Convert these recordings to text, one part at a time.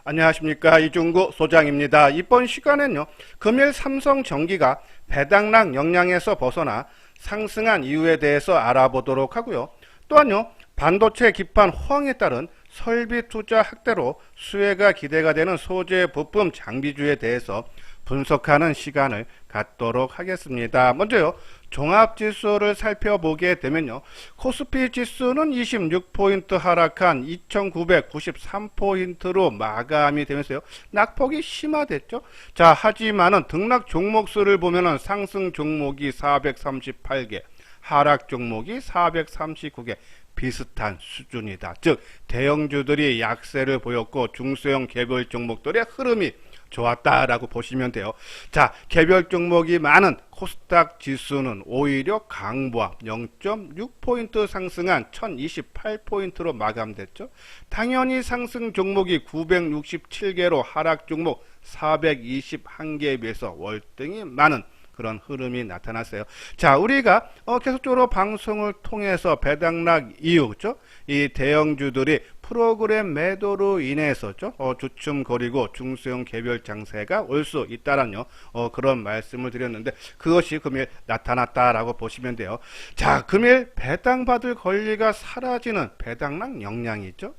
안녕하십니까, 이중구 소장입니다. 이번 시간엔요, 금일 삼성전기가 배당락 역량에서 벗어나 상승한 이유에 대해서 알아보도록 하고요. 또한요, 반도체 기판 호황에 따른 설비 투자 확대로 수혜가 기대가 되는 소재 부품 장비주에 대해서 분석하는 시간을 갖도록 하겠습니다. 먼저요, 종합지수를 살펴보게 되면요, 코스피 지수는 26포인트 하락한 2993포인트로 마감이 되면서요, 낙폭이 심화됐죠. 자, 하지만은 등락 종목수를 보면은 상승 종목이 438개, 하락 종목이 439개, 비슷한 수준이다. 즉, 대형주들이 약세를 보였고 중소형 개별 종목들의 흐름이 좋았다라고 보시면 돼요. 자, 개별 종목이 많은 코스닥 지수는 오히려 강보합 0.6포인트 상승한 1028포인트로 마감됐죠. 당연히 상승 종목이 967개로 하락 종목 421개에 비해서 월등히 많은 그런 흐름이 나타났어요. 자, 우리가 계속적으로 방송을 통해서 배당락 이유, 그죠? 이 대형주들이 프로그램 매도로 인해서죠, 주춤거리고 중소형 개별 장세가 올 수 있다라는 그런 말씀을 드렸는데, 그것이 금일 나타났다라고 보시면 돼요. 자, 금일 배당받을 권리가 사라지는 배당락 역량이죠.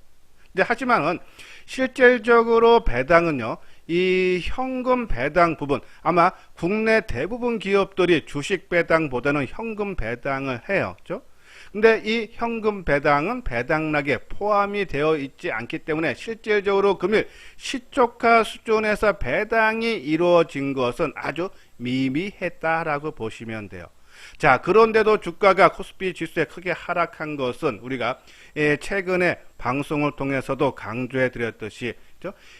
근데 하지만은 실질적으로 배당은요, 이 현금 배당 부분, 아마 국내 대부분 기업들이 주식 배당보다는 현금 배당을 해요. 그죠? 근데 이 현금 배당은 배당락에 포함이 되어 있지 않기 때문에 실질적으로 금일 시초가 수준에서 배당이 이루어진 것은 아주 미미했다라고 보시면 돼요. 자, 그런데도 주가가 코스피 지수에 크게 하락한 것은 우리가 최근에 방송을 통해서도 강조해 드렸듯이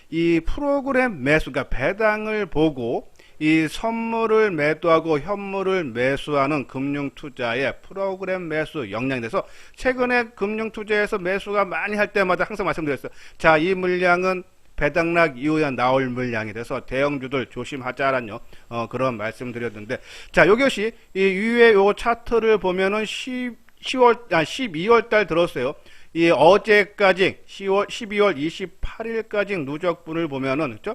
이 프로그램 매수, 그러니까 배당을 보고 이 선물을 매도하고 현물을 매수하는 금융투자의 프로그램 매수 역량이 돼서 최근에 금융투자에서 매수가 많이 할 때마다 항상 말씀드렸어요. 자, 이 물량은 배당락 이후에 나올 물량이 돼서 대형주들 조심하자라는 그런 말씀드렸는데, 자, 이것이 이 위에 요 차트를 보면은 12월 달 들었어요. 이 어제까지 12월 28일까지 누적분을 보면은, 그죠?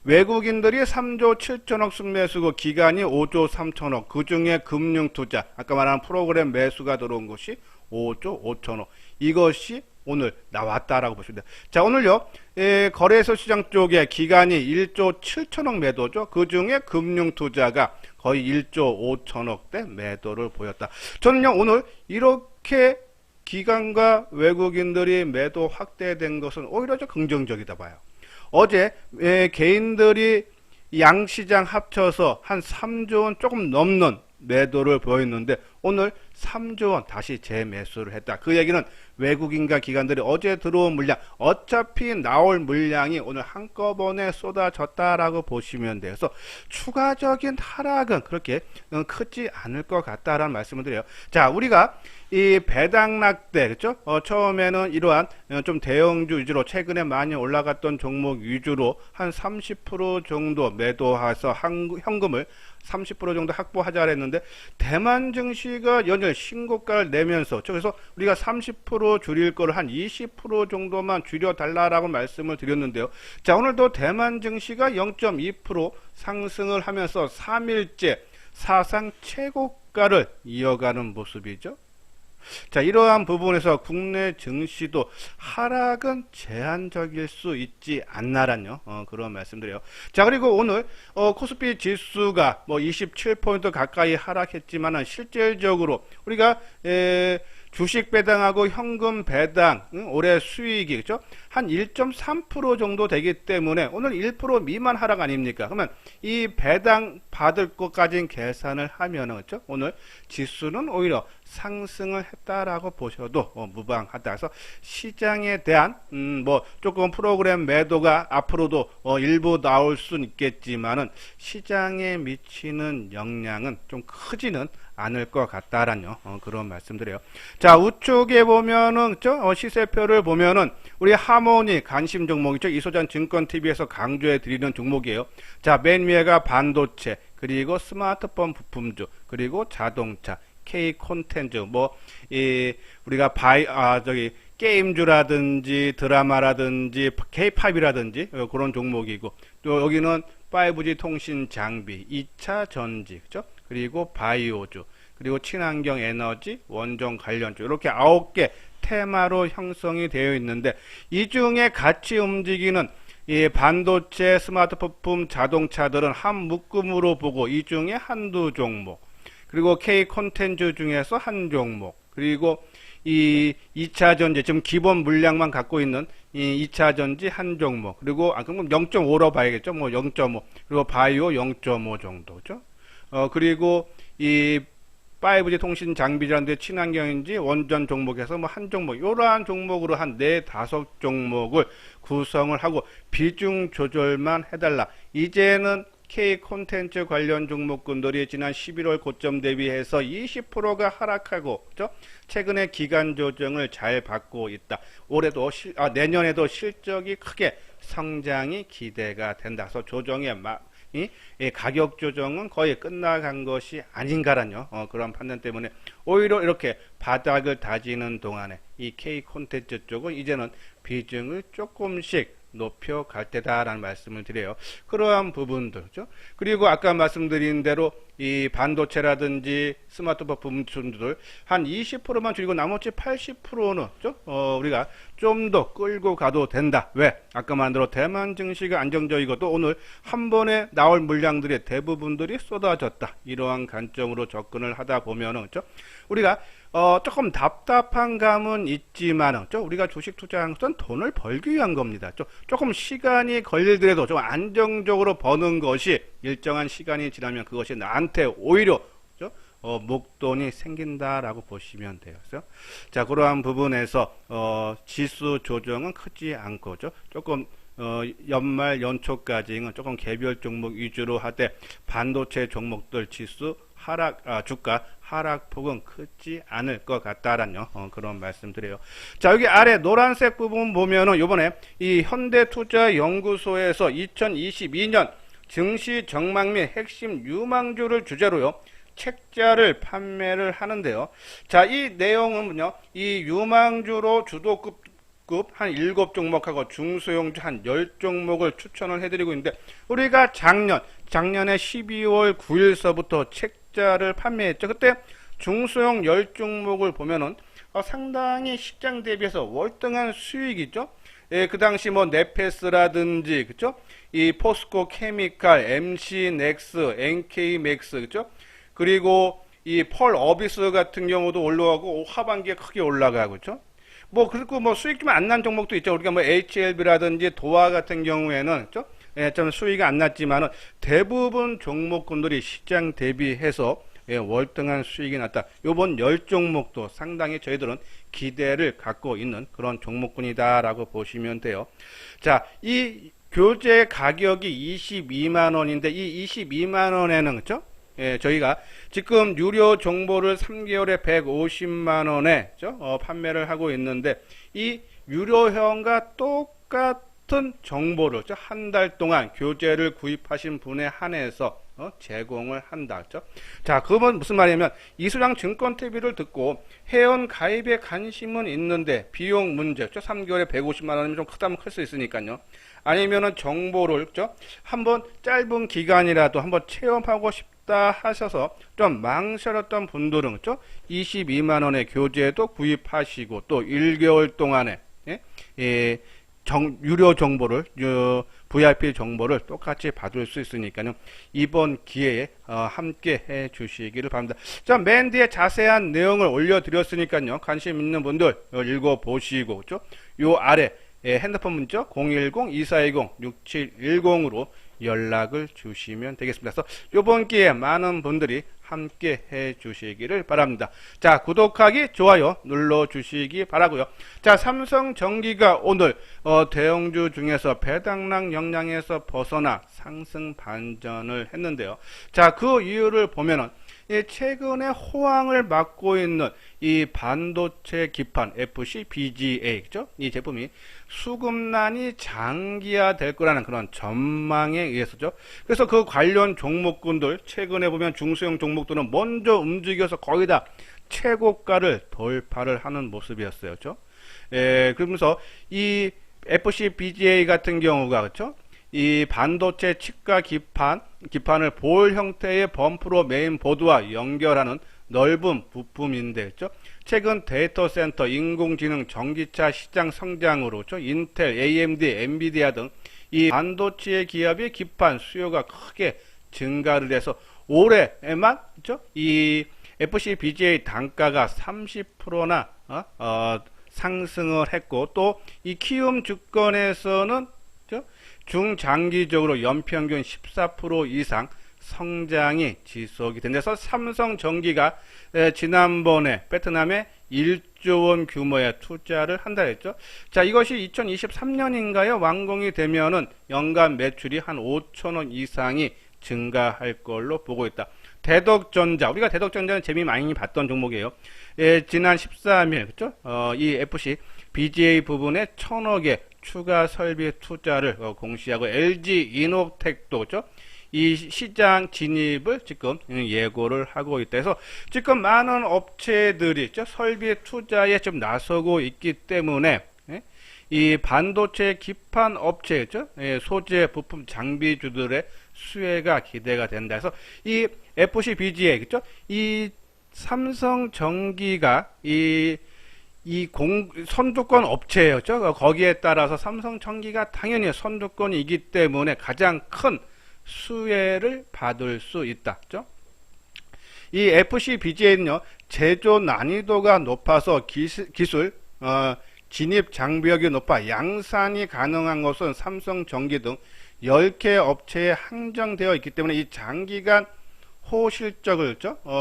외국인들이 3조 7천억 순매수고 기간이 5조 3천억, 그 중에 금융투자, 아까 말한 프로그램 매수가 들어온 것이 5조 5천억, 이것이 오늘 나왔다라고 보시면 돼요. 자, 오늘요, 거래소 시장 쪽에 기간이 1조 7천억 매도죠. 그 중에 금융투자가 거의 1조 5천억대 매도를 보였다. 저는요, 오늘 이렇게 기관과 외국인들이 매도 확대된 것은 오히려 좀 긍정적이다 봐요. 어제 개인들이 양시장 합쳐서 한 3조 원 조금 넘는 매도를 보였는데 오늘 3조 원 다시 재매수를 했다. 그 얘기는 외국인과 기관들이 어제 들어온 물량, 어차피 나올 물량이 오늘 한꺼번에 쏟아졌다라고 보시면 돼요. 그래서 추가적인 하락은 그렇게 크지 않을 것 같다라는 말씀을 드려요. 자, 우리가 이 배당락 때, 그렇죠? 처음에는 이러한 좀 대형주 위주로 최근에 많이 올라갔던 종목 위주로 한 30% 정도 매도해서 현금을 30% 정도 확보하자 했는데 대만 증시가 연일 신고가를 내면서, 그래서 우리가 30% 줄일 거를 한 20% 정도만 줄여달라라고 말씀을 드렸는데요. 자, 오늘도 대만 증시가 0.2% 상승을 하면서 3일째 사상 최고가를 이어가는 모습이죠. 자, 이러한 부분에서 국내 증시도 하락은 제한적일 수 있지 않나라는 그런 말씀드려요. 자, 그리고 오늘 코스피 지수가 뭐 27포인트 가까이 하락했지만은 실질적으로 우리가 주식 배당하고 현금 배당, 올해 수익이, 그죠? 한 1.3% 정도 되기 때문에 오늘 1% 미만 하락 아닙니까? 그러면 이 배당 받을 것까지는 계산을 하면은, 그죠? 오늘 지수는 오히려 상승을 했다라고 보셔도 무방하다. 그래서 시장에 대한, 뭐, 조금 프로그램 매도가 앞으로도 일부 나올 수는 있겠지만은 시장에 미치는 영향은 좀 크지는 않을 것 같다라는 그런 말씀드려요. 자, 우측에 보면은 시세표를 보면은 우리 하모니 관심 종목이죠. 이소잔 증권TV에서 강조해 드리는 종목이에요. 자, 맨 위에가 반도체, 그리고 스마트폰 부품주, 그리고 자동차, K 콘텐츠, 우리가 게임주라든지 드라마라든지 K-팝이라든지 그런 종목이고, 또 여기는 5G 통신 장비, 2차 전지, 그죠? 그리고 바이오주, 그리고 친환경 에너지, 원전 관련주, 이렇게 9개 테마로 형성이 되어 있는데, 이 중에 같이 움직이는 이 반도체, 스마트폰, 자동차들은 한 묶음으로 보고 이 중에 한두 종목, 그리고 K 콘텐츠 중에서 한 종목, 그리고 이 2차 전지, 지금 기본 물량만 갖고 있는 이 2차 전지 한 종목, 그리고 그럼 0.5로 봐야겠죠. 0.5, 그리고 바이오 0.5 정도죠. 그리고 이 5G 통신 장비라는데 친환경인지 원전 종목에서 한 종목, 이러한 종목으로 한 4, 5종목을 구성을 하고 비중 조절만 해달라. 이제는 K 콘텐츠 관련 종목군들이 지난 11월 고점 대비해서 20%가 하락하고, 그죠? 최근에 기간 조정을 잘 받고 있다. 올해도 내년에도 실적이 크게 성장이 기대가 된다. 그래서 조정의 이 가격 조정은 거의 끝나간 것이 아닌가라는 그런 판단 때문에 오히려 이렇게 바닥을 다지는 동안에 이 K 콘텐츠 쪽은 이제는 비중을 조금씩 높여갈 때다라는 말씀을 드려요. 그러한 부분들, 그렇죠? 그리고 아까 말씀드린 대로 이 반도체라든지 스마트폰 부품들 한 20%만 줄이고 나머지 80%는 우리가 좀 더 끌고 가도 된다. 왜? 아까 말한 대로 대만 증시가 안정적이고 또 오늘 한 번에 나올 물량들의 대부분들이 쏟아졌다. 이러한 관점으로 접근을 하다 보면은, 그렇죠? 우리가 조금 답답한 감은 있지만, 우리가 주식 투자한 것은 돈을 벌기 위한 겁니다. 조금 시간이 걸리더라도 좀 안정적으로 버는 것이 일정한 시간이 지나면 그것이 나한테 오히려 목돈이 생긴다라고 보시면 돼요. 자, 그러한 부분에서 지수 조정은 크지 않고, 조금 연말 연초까지는 조금 개별 종목 위주로 하되 반도체 종목들 지수 주가 하락폭은 크지 않을 것 같다라는 그런 말씀드려요. 자, 여기 아래 노란색 부분 보면은 요번에 이 현대투자연구소에서 2022년 증시 전망 및 핵심 유망주를 주제로요 책자를 판매를 하는데요. 자, 이 내용은요, 이 유망주로 주도급 한 7종목하고 중소형주 한 10종목을 추천을 해드리고 있는데, 우리가 작년에 12월 9일서부터 책자를 판매했죠. 그때 중소형 10종목을 보면은 상당히 시장 대비해서 월등한 수익이죠. 예, 그 당시 네페스라든지, 그죠? 이 포스코 케미칼, MC넥스, NK맥스, 그죠? 그리고 이 펄 어비스 같은 경우도 올라가고 하반기에 크게 올라가고, 그죠? 그리고 수익 좀 안 난 종목도 있죠. 우리가 HLB라든지 도화 같은 경우에는, 그죠? 예, 좀 수익이 안 났지만은 대부분 종목군들이 시장 대비해서 월등한 수익이 났다. 요번 10종목도 상당히 저희들은 기대를 갖고 있는 그런 종목군이다라고 보시면 돼요. 자, 이 교재 가격이 22만원인데 이 22만원에는, 그죠? 예, 저희가 지금 유료 정보를 3개월에 150만원에 판매를 하고 있는데, 이 유료형과 똑같은 정보를 한 달 동안 교재를 구입하신 분에 한해서 제공을 한다. 그죠? 자, 그건 무슨 말이냐면 이수랑 증권 TV를 듣고 회원 가입에 관심은 있는데 비용 문제, 3개월에 150만 원이면 좀 크다면 클 수 있으니까요. 아니면은 정보를 한번 짧은 기간이라도 한번 체험하고 싶다 하셔서 좀 망설였던 분들은 22만 원의 교재도 구입하시고 또 1개월 동안에 유료 정보를 VIP 정보를 똑같이 받을 수 있으니까요. 이번 기회에 함께 해 주시기를 바랍니다. 자, 맨 뒤에 자세한 내용을 올려드렸으니까요. 관심 있는 분들 읽어보시고, 요 아래 핸드폰 문자 010-2420-6710으로 연락을 주시면 되겠습니다. 그래서 이번 기회에 많은 분들이 함께 해 주시기를 바랍니다. 자, 구독하기, 좋아요 눌러 주시기 바라고요. 자, 삼성전기가 오늘 대형주 중에서 배당락 역량에서 벗어나 상승 반전을 했는데요. 자, 그 이유를 보면은 최근에 호황을 맞고 있는 이 반도체 기판 FC-BGA, 그죠? 이 제품이 수급난이 장기화될 거라는 그런 전망에 의해서죠. 그래서 그 관련 종목군들 최근에 보면 중소형 종목들은 먼저 움직여서 거의 다 최고가를 돌파를 하는 모습이었어요, 그죠? 그러면서 이 FC-BGA 같은 경우가 그죠? 이 반도체 치과 기판을 볼 형태의 범프로 메인보드와 연결하는 넓은 부품인데, 그죠? 최근 데이터 센터, 인공지능, 전기차 시장 성장으로, 그죠? 인텔, AMD, 엔비디아 등 이 반도체 기업의 기판 수요가 크게 증가를 해서 올해에만, 그죠? 이 FC-BGA 단가가 30%나 상승을 했고, 또 이 키움 주권에서는 중장기적으로 연평균 14% 이상 성장이 지속이 된다서 삼성전기가 지난번에 베트남에 1조 원 규모의 투자를 한다 했죠. 자, 이것이 2023년인가요? 완공이 되면은 연간 매출이 한 5천원 이상이 증가할 걸로 보고 있다. 대덕전자, 우리가 대덕전자는 재미 많이 봤던 종목이에요. 지난 13일, 그죠? 이 FC BGA 부분에 1,000억의 추가 설비 투자를 공시하고 LG 이노텍도, 그죠? 이 시장 진입을 지금 예고를 하고 있다 해서 지금 많은 업체들이 설비 투자에 좀 나서고 있기 때문에 이 반도체 기판 업체죠, 소재 부품 장비주들의 수혜가 기대가 된다 해서 이 FC-BGA, 그죠? 이 삼성전기가 선두권 업체예요. 거기에 따라서 삼성전기가 당연히 선두권이기 때문에 가장 큰 수혜를 받을 수 있다. 그죠? 이 FC-BGA는요, 제조 난이도가 높아서 기술, 진입 장벽이 높아 양산이 가능한 것은 삼성전기 등 10개 업체에 한정되어 있기 때문에 이 장기간 호실적을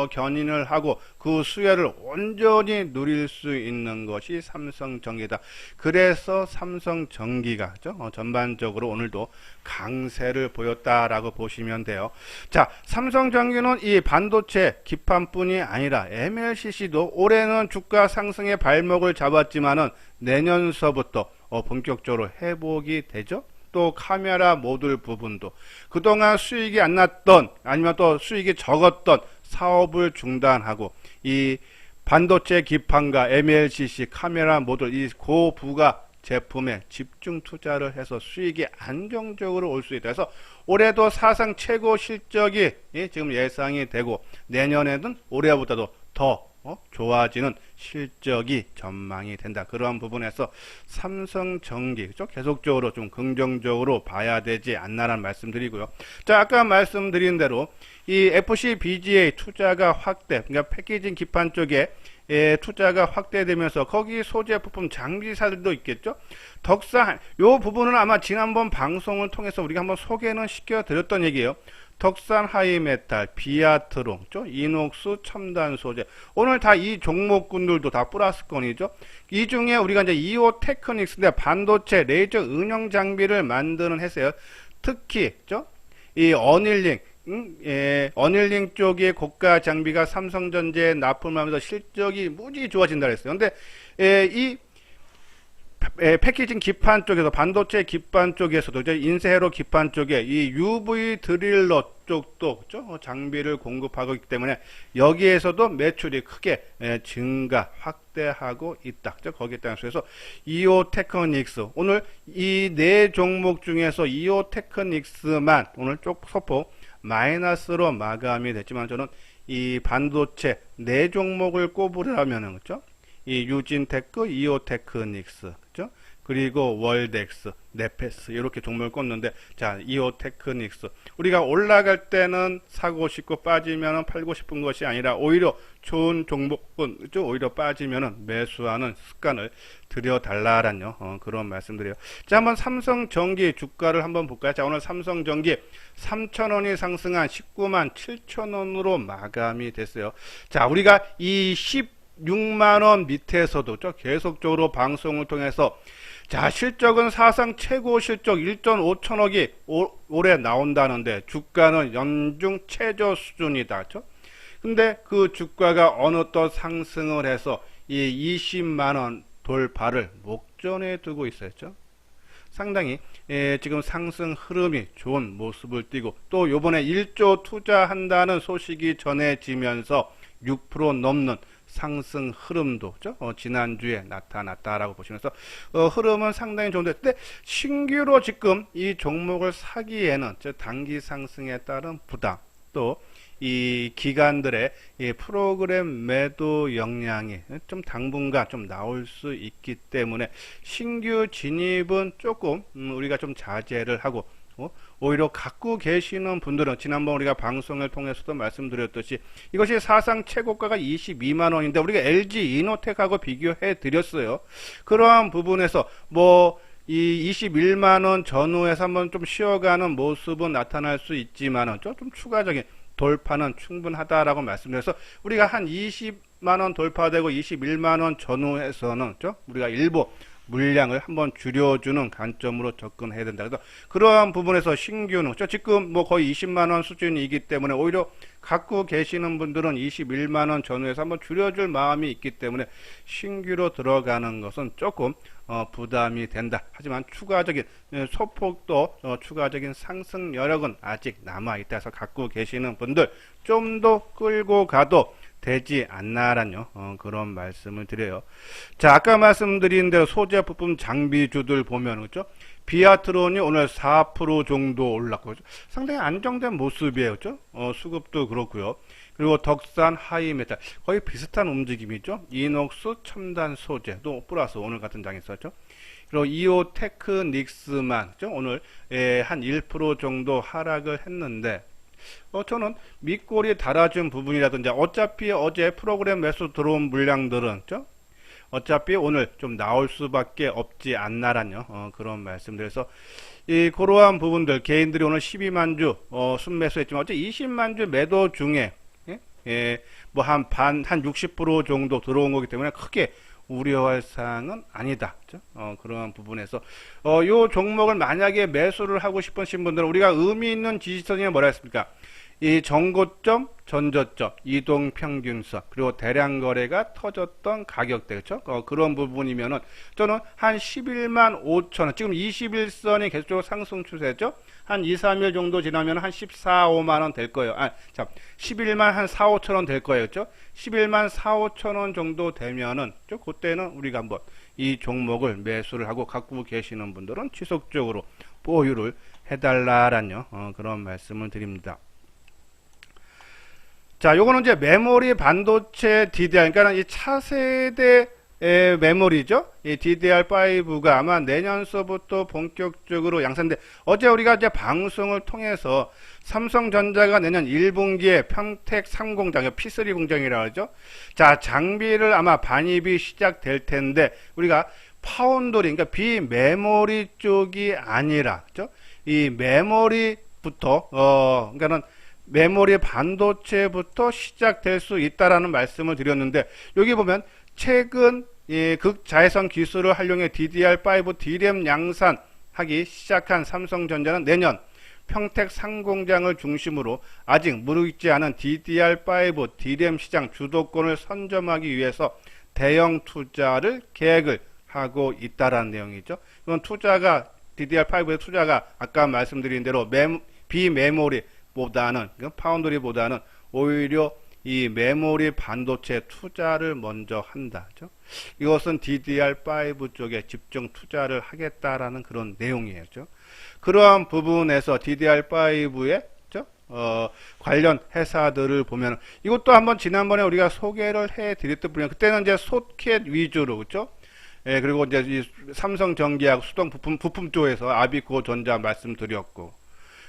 견인을 하고 그 수혜를 온전히 누릴 수 있는 것이 삼성전기다. 그래서 삼성전기가 전반적으로 오늘도 강세를 보였다라고 보시면 돼요. 자, 삼성전기는 이 반도체 기판뿐이 아니라 MLCC도 올해는 주가 상승의 발목을 잡았지만은 내년서부터 본격적으로 회복이 되죠. 또 카메라 모듈 부분도 그동안 수익이 안 났던 아니면 또 수익이 적었던 사업을 중단하고 이 반도체 기판과 MLCC 카메라 모듈 이 고부가 제품에 집중 투자를 해서 수익이 안정적으로 올 수 있다. 그래서 올해도 사상 최고 실적이 지금 예상이 되고 내년에는 올해보다도 더 좋아지는 실적이 전망이 된다. 그러한 부분에서 삼성전기 계속적으로 좀 긍정적으로 봐야 되지 않나라는 말씀드리고요. 자, 아까 말씀드린 대로 이 FC-BGA 투자가 확대, 그러니까 패키징 기판 쪽에 투자가 확대되면서 거기 소재 부품 장비사들도 있겠죠. 덕산 요 부분은 아마 지난번 방송을 통해서 우리가 한번 소개는 시켜드렸던 얘기예요. 덕산 하이메탈, 비아트론, 이녹스 첨단 소재. 오늘 다 이 종목군들도 다 플러스권이죠. 이 중에 우리가 이제 이오 테크닉스인데 반도체 레이저 응용 장비를 만드는 회사예요. 특히 이 어닐링, 어닐링 쪽의 고가 장비가 삼성전자에 납품하면서 실적이 무지 좋아진다 그랬어요. 근데 이 패키징 기판 쪽에서 반도체 기판 쪽에서도 인쇄회로 기판 쪽에 이 UV 드릴러 쪽도 장비를 공급하고 있기 때문에 여기에서도 매출이 크게 증가 확대하고 있다. 거기에 따라서 이오 테크닉스 오늘 이 네 종목 중에서 이오 테크닉스만 오늘 쪽 소폭 마이너스로 마감이 됐지만 저는 이 반도체 네 종목을 꼽으려면은 이 유진테크, 이오테크닉스, 그죠? 그리고 월덱스, 네페스 이렇게 종목을 꼽는데, 자, 이오테크닉스 우리가 올라갈 때는 사고 싶고 빠지면은 팔고 싶은 것이 아니라 오히려 좋은 종목은 오히려 빠지면은 매수하는 습관을 들여달라라는 그런 말씀드려요. 자, 한번 삼성전기 주가를 한번 볼까요? 자, 오늘 삼성전기 3,000원이 상승한 19만 7천원으로 마감이 됐어요. 자, 우리가 이 16만원 밑에서도 계속적으로 방송을 통해서 자, 실적은 사상 최고 실적 1.5천억이 올해 나온다는데 주가는 연중 최저 수준이다. 근데 그 주가가 어느 또 상승을 해서 이 20만원 돌파를 목전에 두고 있었죠. 상당히 지금 상승 흐름이 좋은 모습을 띠고, 또 요번에 1조 투자한다는 소식이 전해지면서 6% 넘는 상승 흐름도 지난주에 나타났다라고 보시면서 흐름은 상당히 좋은데, 근데 신규로 지금 이 종목을 사기에는 단기 상승에 따른 부담, 또 이 기관들의 이 프로그램 매도 역량이 좀 당분간 좀 나올 수 있기 때문에 신규 진입은 조금 우리가 좀 자제를 하고, 오히려 갖고 계시는 분들은 지난번 우리가 방송을 통해서도 말씀드렸듯이 이것이 사상 최고가가 22만원인데 우리가 LG 이노텍하고 비교해 드렸어요. 그러한 부분에서 이 21만원 전후에서 한번 좀 쉬어가는 모습은 나타날 수 있지만은 좀 추가적인 돌파는 충분하다라고 말씀드려서, 우리가 한 20만원 돌파되고 21만원 전후에서는 우리가 일부 물량을 한번 줄여주는 관점으로 접근해야 된다. 그래서 그러한 부분에서 신규는 지금 거의 20만원 수준이기 때문에 오히려 갖고 계시는 분들은 21만원 전후에서 한번 줄여줄 마음이 있기 때문에 신규로 들어가는 것은 조금 부담이 된다. 하지만 추가적인 소폭도 추가적인 상승 여력은 아직 남아있다 해서 갖고 계시는 분들 좀 더 끌고 가도 되지 않나라는 그런 말씀을 드려요. 자, 아까 말씀드린 대로 소재 부품 장비주들 보면 그죠? 비아트론이 오늘 4% 정도 올랐고 상당히 안정된 모습이에요. 그죠? 수급도 그렇고요. 그리고 덕산 하이메탈 거의 비슷한 움직임이죠. 이녹스 첨단 소재도 플러스 오늘 같은 장에 있었죠. 그리고 이오 테크닉스만 오늘 한 1% 정도 하락을 했는데, 저는 밑골이 달아준 부분이라든지 어차피 어제 프로그램 매수 들어온 물량들은 어차피 오늘 좀 나올 수밖에 없지 않나라는 그런 말씀드려서 그러한 부분들 개인들이 오늘 12만 주 순매수했지만 어제 20만 주 매도 중에 한 60% 정도 들어온 거기 때문에 크게 우려할 사항은 아니다. 그러한 부분에서 요 종목을 만약에 매수를 하고 싶으신 분들은 우리가 의미 있는 지지선이 뭐라 했습니까? 이 전고점, 전저점, 이동평균선, 그리고 대량 거래가 터졌던 가격대, 그렇죠? 그런 부분이면은 저는 한 11만 5천원, 지금 21선이 계속적으로 상승 추세죠? 한 2, 3일 정도 지나면 한 14, 5만원 될 거예요. 11만 한 4, 5천원 될 거예요. 그렇죠? 11만 4, 5천원 정도 되면은, 그때는 우리가 한번 이 종목을 매수를 하고 갖고 계시는 분들은 지속적으로 보유를 해달라라는 그런 말씀을 드립니다. 자, 요거는 이제 메모리 반도체 DDR, 그러니까 이 차세대 메모리죠. 이 DDR5가 아마 내년서부터 본격적으로 양산돼. 어제 우리가 이제 방송을 통해서 삼성전자가 내년 1분기에 평택 3공장, P3 공장이라고 하죠. 자, 장비를 아마 반입이 시작될 텐데 우리가 파운드리, 그러니까 비메모리 쪽이 아니라, 그죠? 이 메모리부터 그러니까는 메모리 반도체부터 시작될 수 있다라는 말씀을 드렸는데, 여기 보면 최근 극자외선 기술을 활용해 DDR5 D램 양산하기 시작한 삼성전자는 내년 평택 상공장을 중심으로 아직 무르익지 않은 DDR5 D램 시장 주도권을 선점하기 위해서 대형 투자를 계획을 하고 있다라는 내용이죠. 이건 투자가 DDR5의 투자가 아까 말씀드린 대로 비메모리 보다는 파운드리보다는 오히려 이 메모리 반도체 투자를 먼저 한다. 그렇죠? 이것은 DDR5 쪽에 집중 투자를 하겠다라는 그런 내용이에요. 그렇죠? 그러한 부분에서 DDR5의 관련 회사들을 보면 이것도 한번 지난번에 우리가 소개를 해드렸던 분야. 그때는 이제 소켓 위주로 그렇죠? 예, 그리고 이제 이 삼성전기하고 수동 부품 쪽에서 아비코 전자 말씀드렸고.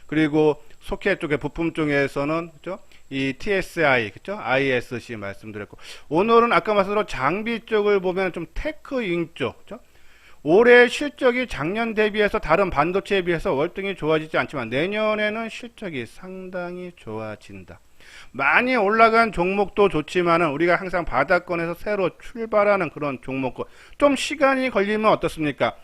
그리고 소켓 쪽에 부품 쪽에서는 그죠? 이 TSI 그죠? ISC 말씀드렸고, 오늘은 아까 말씀드린 장비 쪽을 보면 좀 테크잉 쪽 그죠? 올해 실적이 작년 대비해서 다른 반도체에 비해서 월등히 좋아지지 않지만 내년에는 실적이 상당히 좋아진다. 많이 올라간 종목도 좋지만은 우리가 항상 바닥권에서 새로 출발하는 그런 종목군 좀 시간이 걸리면 어떻습니까?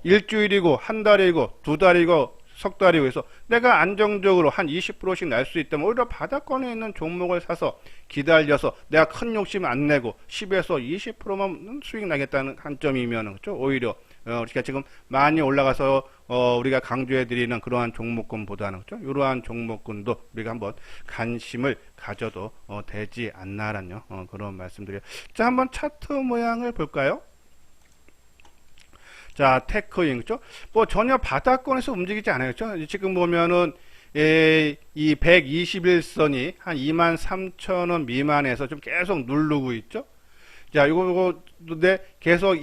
일주일이고 한 달이고 두 달이고 석 달이고 해서 내가 안정적으로 한 20%씩 날 수 있다면 오히려 바닥권에 있는 종목을 사서 기다려서 내가 큰 욕심 안 내고 10에서 20%만 수익 나겠다는 관점이면 그렇죠? 오히려 우리가 지금 많이 올라가서 우리가 강조해 드리는 그러한 종목군보다는 그렇죠? 이러한 종목군도 우리가 한번 관심을 가져도 되지 않나라는 그런 말씀드려요. 자, 한번 차트 모양을 볼까요? 자, 테크인, 그죠? 뭐 전혀 바닥권에서 움직이지 않아요, 그죠? 지금 보면은, 이 121선이 한 23,000원 미만에서 좀 계속 누르고 있죠? 자, 이거인데 계속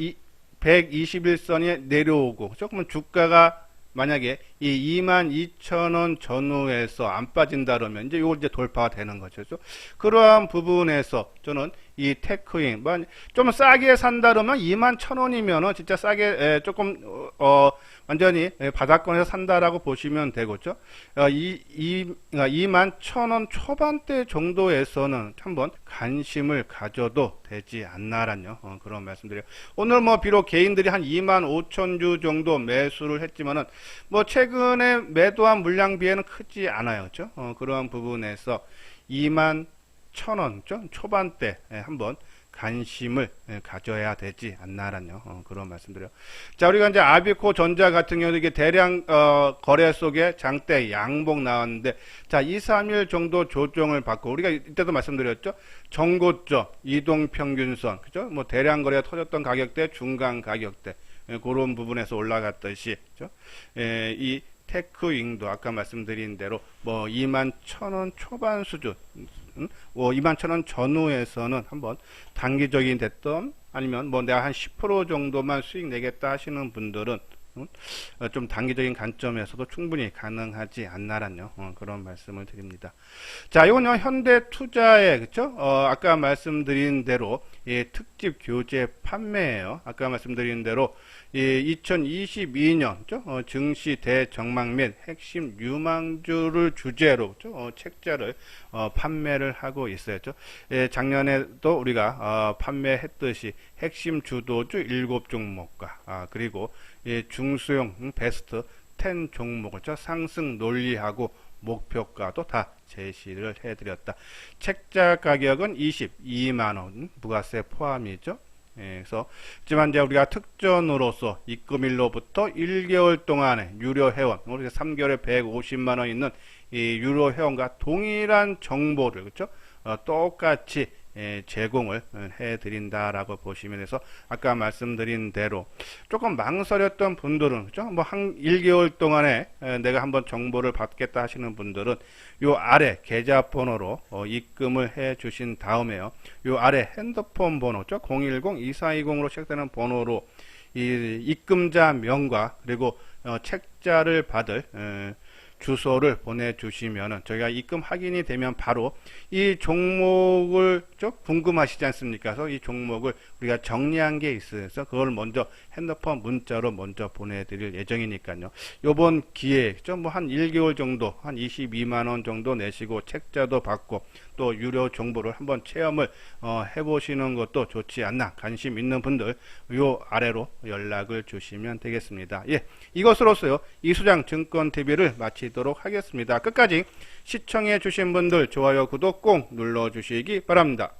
121선이 내려오고, 그죠? 그러면 주가가 만약에 이 22,000원 전후에서 안 빠진다 그러면 이제 이걸 이제 돌파가 되는 거죠. 그렇죠? 그러한 부분에서 저는 이 테크인 좀 싸게 산다 그러면 21,000원이면은 진짜 싸게 조금 완전히 바닥권에서 산다라고 보시면 되겠죠. 21,000원 초반대 정도에서는 한번 관심을 가져도 되지 않나라는 그런 말씀드려요. 오늘 뭐 비록 개인들이 한 25,000주 정도 매수를 했지만은 뭐 최근에 매도한 물량 비해는 크지 않아요. 그렇죠? 그러한 부분에서 21,000원 초반대 한번 관심을 가져야 되지 않나라는 그런 말씀드려요. 자, 우리가 이제 아비코 전자 같은 경우는 이게 대량 거래 속에 장대 양봉 나왔는데, 자, 2, 3일 정도 조정을 받고, 우리가 이때도 말씀드렸죠. 정고점, 이동평균선, 그죠? 뭐 대량 거래가 터졌던 가격대, 중간 가격대, 그런 부분에서 올라갔듯이, 그죠? 이 테크윙도 아까 말씀드린 대로 뭐 21,000원 초반 수준, 21,000원 전후에서는 한번 단기적인 됐던 아니면 뭐 내가 한 10% 정도만 수익 내겠다 하시는 분들은 좀 단기적인 관점에서도 충분히 가능하지 않나라는 그런 말씀을 드립니다. 자, 이건 현대투자의 그쵸? 아까 말씀드린 대로 특집 교재 판매예요. 아까 말씀드린 대로 2022년 증시 대정막 및 핵심 유망주를 주제로 책자를 판매를 하고 있어요. 작년에도 우리가 판매했듯이 핵심 주도주 7종목과 그리고 중소형 베스트 10 종목을 상승 논리하고 목표가도 다 제시를 해드렸다. 책자 가격은 22만원 부가세 포함이죠. 그래서 하지만 이제 우리가 특전으로서 입금일로부터 1개월 동안의 유료 회원, 우리가 3개월에 150만원 있는 이 유료 회원과 동일한 정보를 그렇죠? 똑같이 제공을 해드린다라고 보시면 해서 아까 말씀드린 대로 조금 망설였던 분들은 그죠? 뭐 한 1개월 동안에 내가 한번 정보를 받겠다 하시는 분들은 요 아래 계좌번호로 입금을 해 주신 다음에요. 요 아래 핸드폰 번호죠. 010-2420으로 시작되는 번호로 이 입금자 명과 그리고 책자를 받을 주소를 보내주시면은 저희가 입금 확인이 되면 바로 이 종목을 좀 궁금하시지 않습니까? 그래서 이 종목을 우리가 정리한 게 있어서 그걸 먼저 핸드폰 문자로 먼저 보내드릴 예정이니까요. 요번 기회에 좀 뭐 한 1개월 정도 한 22만원 정도 내시고 책자도 받고 또 유료 정보를 한번 체험을 해보시는 것도 좋지 않나 관심 있는 분들 요 아래로 연락을 주시면 되겠습니다. 예, 이것으로서요 이수장 증권TV를 마치도록 하겠습니다. 끝까지 시청해 주신 분들 좋아요 구독 꼭 눌러 주시기 바랍니다.